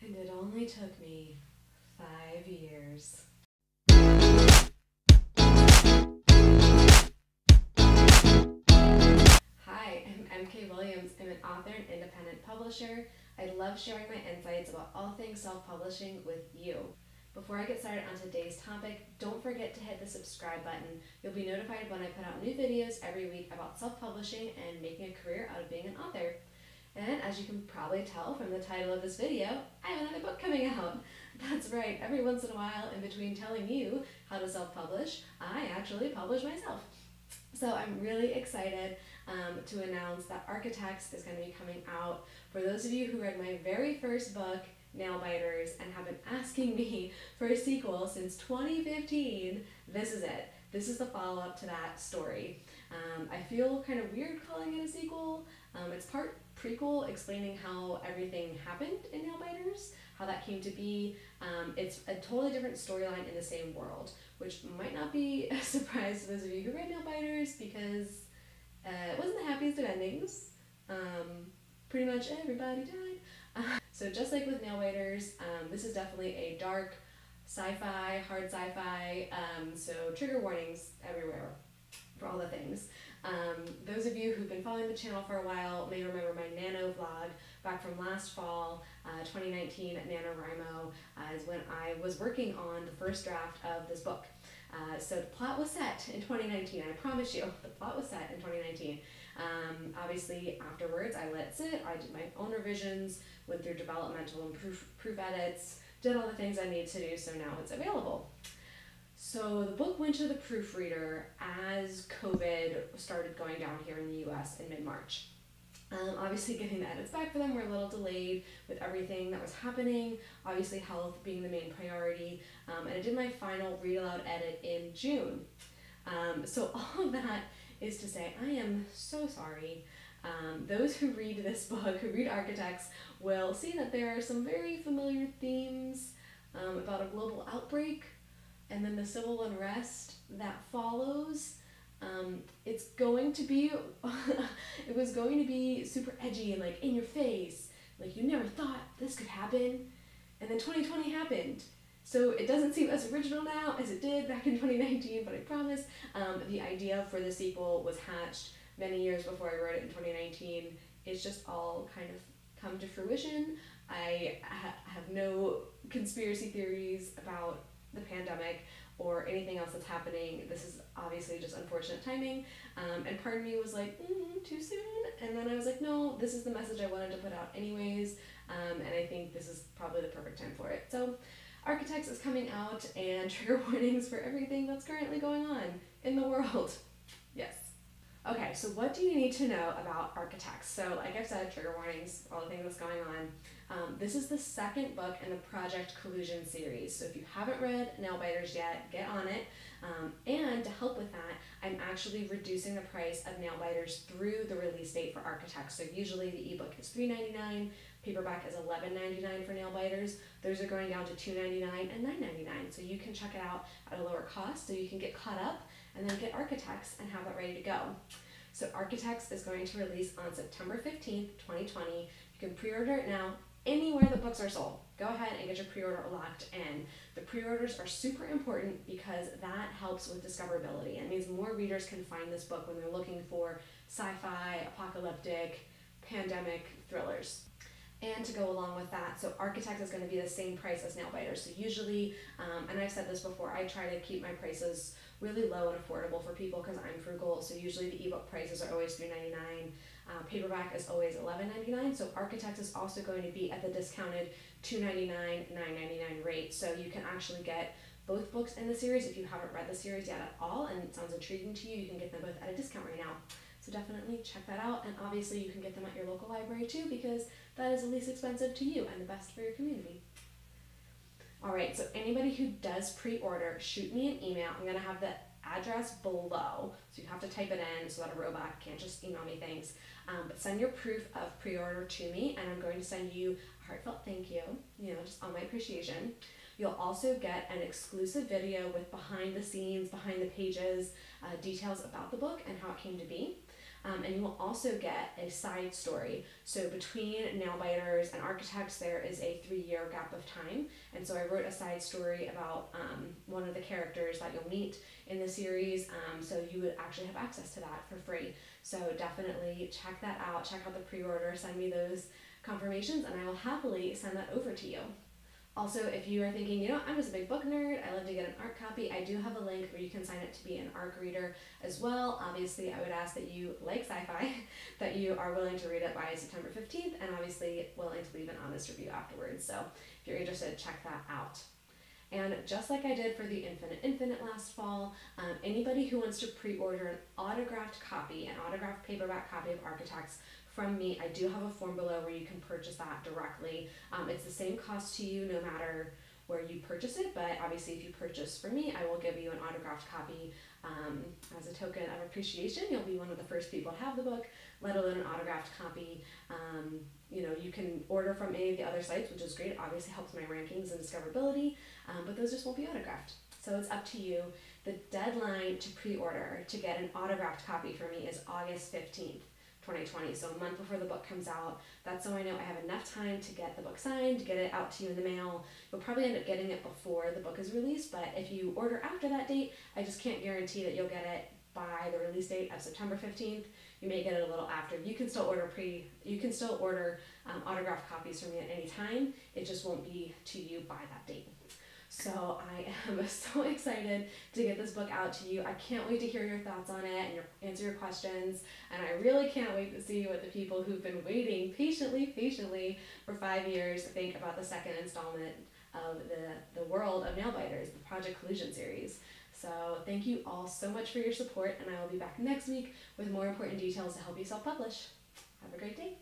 And it only took me 5 years. Hi, I'm MK Williams. I'm an author and independent publisher. I love sharing my insights about all things self-publishing with you. Before I get started on today's topic, don't forget to hit the subscribe button. You'll be notified when I put out new videos every week about self-publishing and making a career out of being an author. And as you can probably tell from the title of this video, I have another book coming out. That's right, every once in a while, in between telling you how to self-publish, I actually publish myself. So I'm really excited to announce that Architects is going to be coming out. For those of you who read my very first book, Nailbiters, and have been asking me for a sequel since 2015, this is it. This is the follow-up to that story. I feel kind of weird calling it a sequel. It's part prequel, explaining how everything happened in Nailbiters, how that came to be. It's a totally different storyline in the same world, which might not be a surprise to those of you who read Nailbiters, because it wasn't the happiest of endings. Pretty much everybody died. So just like with Nailbiters, this is definitely a dark sci-fi, hard sci-fi, so trigger warnings everywhere for all the things. Those of you who've been following the channel for a while may remember my NaNo vlog back from last fall, 2019 at NaNoWriMo, is when I was working on the first draft of this book. So the plot was set in 2019, I promise you, the plot was set in 2019. Obviously afterwards I let it sit, I did my own revisions, went through developmental and proof edits, did all the things I need to do, so now it's available. So the book went to the proofreader as COVID started going down here in the US in mid-March. Obviously getting the edits back for them were a little delayed with everything that was happening, obviously health being the main priority, and I did my final read aloud edit in June. So all of that is to say I am so sorry. Those who read this book, who read Architects, will see that there are some very familiar themes about a global outbreak and then the civil unrest that follows. It's going to be, it was going to be super edgy and like in your face, like you never thought this could happen, and then 2020 happened. So it doesn't seem as original now as it did back in 2019, but I promise the idea for the sequel was hatched many years before I wrote it in 2019. It's just all kind of come to fruition. I have no conspiracy theories about the pandemic or anything else that's happening. This is obviously just unfortunate timing, and part of me was like, too soon, and then I was like, no, this is the message I wanted to put out anyways, and I think this is probably the perfect time for it. So Architects is coming out, and trigger warnings for everything that's currently going on in the world. Yes. Okay, so what do you need to know about Architects? So like I've said, trigger warnings, all the things that's going on. This is the second book in the Project Collusion series. So if you haven't read Nailbiters yet, get on it. And to help with that, I'm actually reducing the price of Nailbiters through the release date for Architects. So usually the ebook is $3.99, paperback is $11.99 for Nailbiters. Those are going down to $2.99 and $9.99. So you can check it out at a lower cost, so you can get caught up and then get Architects and have that ready to go. So Architects is going to release on September 15th, 2020. You can pre-order it now anywhere that books are sold. Go ahead and get your pre-order locked in. The pre-orders are super important because that helps with discoverability. It means more readers can find this book when they're looking for sci-fi, apocalyptic, pandemic thrillers. And to go along with that, so Architects is going to be the same price as Nailbiters. So usually, and I've said this before, I try to keep my prices really low and affordable for people because I'm frugal. So usually the ebook prices are always $3.99. Paperback is always $11.99. So Architects is also going to be at the discounted $2.99, $9.99 rate. So you can actually get both books in the series if you haven't read the series yet at all and it sounds intriguing to you. You can get them both at a discount right now. So definitely check that out, and obviously you can get them at your local library too, because that is the least expensive to you and the best for your community. Alright, so anybody who does pre-order, shoot me an email. I'm going to have the address below, so you have to type it in so that a robot can't just email me things. But send your proof of pre-order to me, and I'm going to send you a heartfelt thank you, just on my appreciation. You'll also get an exclusive video with behind the scenes, behind the pages, details about the book and how it came to be. And you will also get a side story. So between Nailbiters and Architects, there is a 3-year gap of time. And so I wrote a side story about one of the characters that you'll meet in the series. So you would actually have access to that for free. So definitely check that out. Check out the pre-order. Send me those confirmations and I will happily send that over to you. Also, if you are thinking, you know, I'm just a big book nerd, I love to get an ARC copy, I do have a link where you can sign up to be an ARC reader as well. Obviously, I would ask that you like sci-fi, that you are willing to read it by September 15th, and obviously willing to leave an honest review afterwards. So if you're interested, check that out. And just like I did for the Infinite last fall, anybody who wants to pre-order an autographed copy, an autographed paperback copy of Architects from me, I do have a form below where you can purchase that directly. It's the same cost to you no matter where you purchase it, but obviously if you purchase from me, I will give you an autographed copy as a token of appreciation. You'll be one of the first people to have the book, let alone an autographed copy. You know, you can order from any of the other sites, which is great. It obviously helps my rankings and discoverability, but those just won't be autographed. So it's up to you. The deadline to pre-order to get an autographed copy for me is August 15th. 2020, so a month before the book comes out. That's so I know I have enough time to get the book signed, to get it out to you in the mail. You'll probably end up getting it before the book is released, but if you order after that date, I just can't guarantee that you'll get it by the release date of September 15th. You may get it a little after. You can still order autographed copies from me at any time. It just won't be to you by that date. So I am so excited to get this book out to you. I can't wait to hear your thoughts on it and answer your questions. And I really can't wait to see what the people who've been waiting patiently for 5 years think about the second installment of the world of Nailbiters, the Project Collusion series. So thank you all so much for your support, and I will be back next week with more important details to help you self-publish. Have a great day.